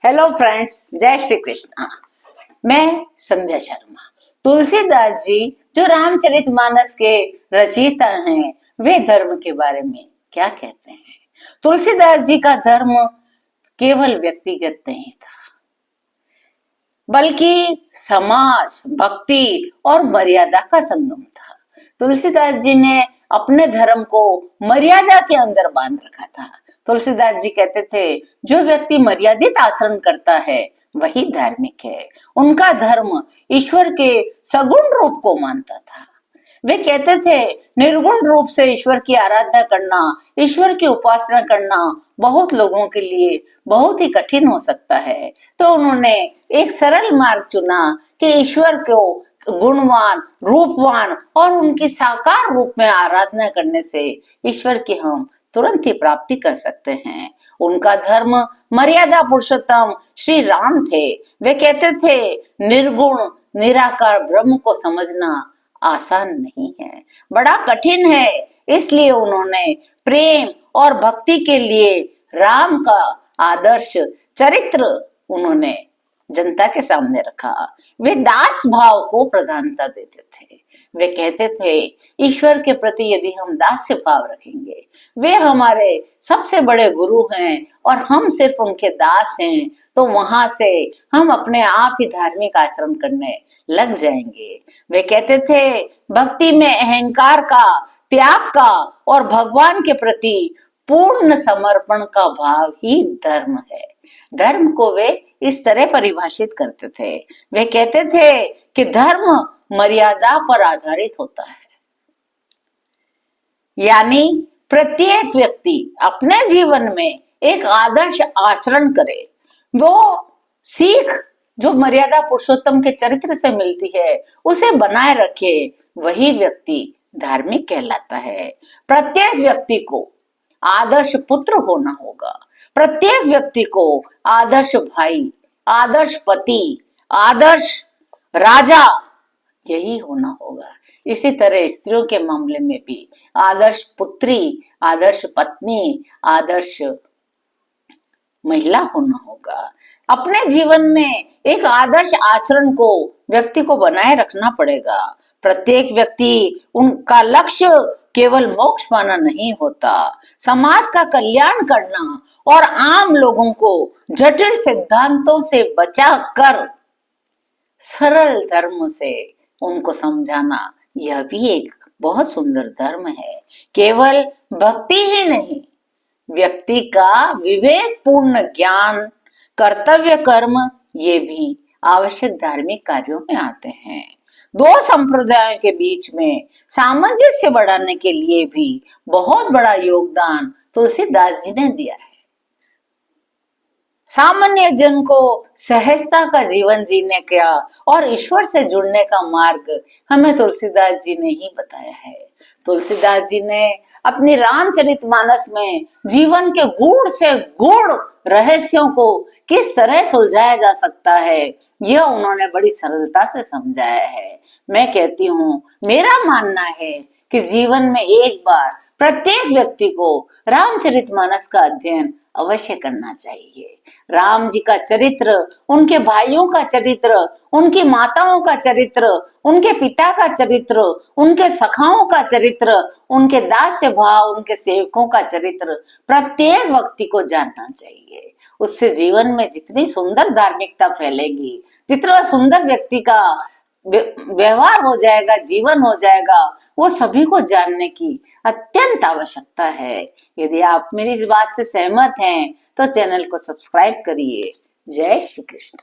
Hello friends, जय श्री कृष्ण। मैं संध्या शर्मा। तुलसीदास जी जो रामचरितमानस के रचयिता हैं, वे धर्म के बारे में क्या कहते हैं। तुलसीदास जी का धर्म केवल व्यक्तिगत नहीं था, बल्कि समाज, भक्ति और मर्यादा का संगम था। तुलसीदास जी ने अपने धर्म को मर्यादा के अंदर बांध रखा था। तुलसीदास जी कहते थे, जो व्यक्ति मर्यादित आचरण करता है वही धार्मिक है। उनका धर्म ईश्वर के सगुण रूप को मानता था। वे कहते थे, निर्गुण रूप से ईश्वर की आराधना करना, ईश्वर की उपासना करना बहुत लोगों के लिए बहुत ही कठिन हो सकता है। तो उन्होंने एक सरल मार्ग चुना कि ईश्वर को गुणवान, रूपवान और उनकी साकार रूप में आराधना करने से ईश्वर की हम तुरंत ही प्राप्ति कर सकते हैं। उनका धर्म मर्यादा पुरुषोत्तम श्री राम थे। वे कहते थे, निर्गुण निराकार ब्रह्म को समझना आसान नहीं है, बड़ा कठिन है। इसलिए उन्होंने प्रेम और भक्ति के लिए राम का आदर्श चरित्र उन्होंने जनता के सामने रखा। वे दास भाव को प्रधानता देते थे। वे कहते थे, ईश्वर के प्रति यदि हम दास्य भाव रखेंगे, वे हमारे सबसे बड़े गुरु हैं और हम सिर्फ उनके दास हैं, तो वहां से हम अपने आप ही धार्मिक आचरण करने लग जाएंगे। वे कहते थे, भक्ति में अहंकार का, त्याग का और भगवान के प्रति पूर्ण समर्पण का भाव ही धर्म है। धर्म को वे इस तरह परिभाषित करते थे। वे कहते थे कि धर्म मर्यादा पर आधारित होता है, यानी प्रत्येक व्यक्ति अपने जीवन में एक आदर्श आचरण करे। वो सीख जो मर्यादा पुरुषोत्तम के चरित्र से मिलती है उसे बनाए रखे, वही व्यक्ति धार्मिक कहलाता है। प्रत्येक व्यक्ति को आदर्श पुत्र होना होगा, प्रत्येक व्यक्ति को आदर्श भाई, आदर्श पति, आदर्श राजा यही होना होगा। इसी तरह स्त्रियों के मामले में भी आदर्श पुत्री, आदर्श पत्नी, आदर्श महिला होना होगा। अपने जीवन में एक आदर्श आचरण को व्यक्ति को बनाए रखना पड़ेगा। प्रत्येक व्यक्ति उनका लक्ष्य केवल मोक्ष पाना नहीं होता, समाज का कल्याण करना और आम लोगों को जटिल सिद्धांतों से बचाकर सरल धर्म से उनको समझाना, यह भी एक बहुत सुंदर धर्म है। केवल भक्ति ही नहीं, व्यक्ति का विवेक पूर्ण ज्ञान, कर्तव्य कर्म, ये भी आवश्यक धार्मिक कार्यों में आते हैं। दो संप्रदायों के बीच में सामंजस्य बढ़ाने के लिए भी बहुत बड़ा योगदान तुलसीदास जी ने दिया है। सामान्य जन को सहजता का जीवन जीने का और ईश्वर से जुड़ने का मार्ग हमें तुलसीदास जी ने ही बताया है। तुलसीदास जी ने अपनी रामचरितमानस में जीवन के गूढ़ से गूढ़ रहस्यों को किस तरह सुलझाया जा सकता है, यह उन्होंने बड़ी सरलता से समझाया है। मैं कहती हूँ, मेरा मानना है कि जीवन में एक बार प्रत्येक व्यक्ति को रामचरितमानस का अध्ययन अवश्य करना चाहिए। राम जी का चरित्र, उनके भाइयों का चरित्र, उनकी माताओं का चरित्र, उनके पिता का चरित्र, उनके सखाओं का चरित्र, उनके दास्य भाव, उनके सेवकों का चरित्र प्रत्येक व्यक्ति को जानना चाहिए। उससे जीवन में जितनी सुंदर धार्मिकता फैलेगी, जितना सुंदर व्यक्ति का व्यवहार हो जाएगा, जीवन हो जाएगा, वो सभी को जानने की अत्यंत आवश्यकता है। यदि आप मेरी इस बात से सहमत हैं तो चैनल को सब्सक्राइब करिए। जय श्री कृष्ण।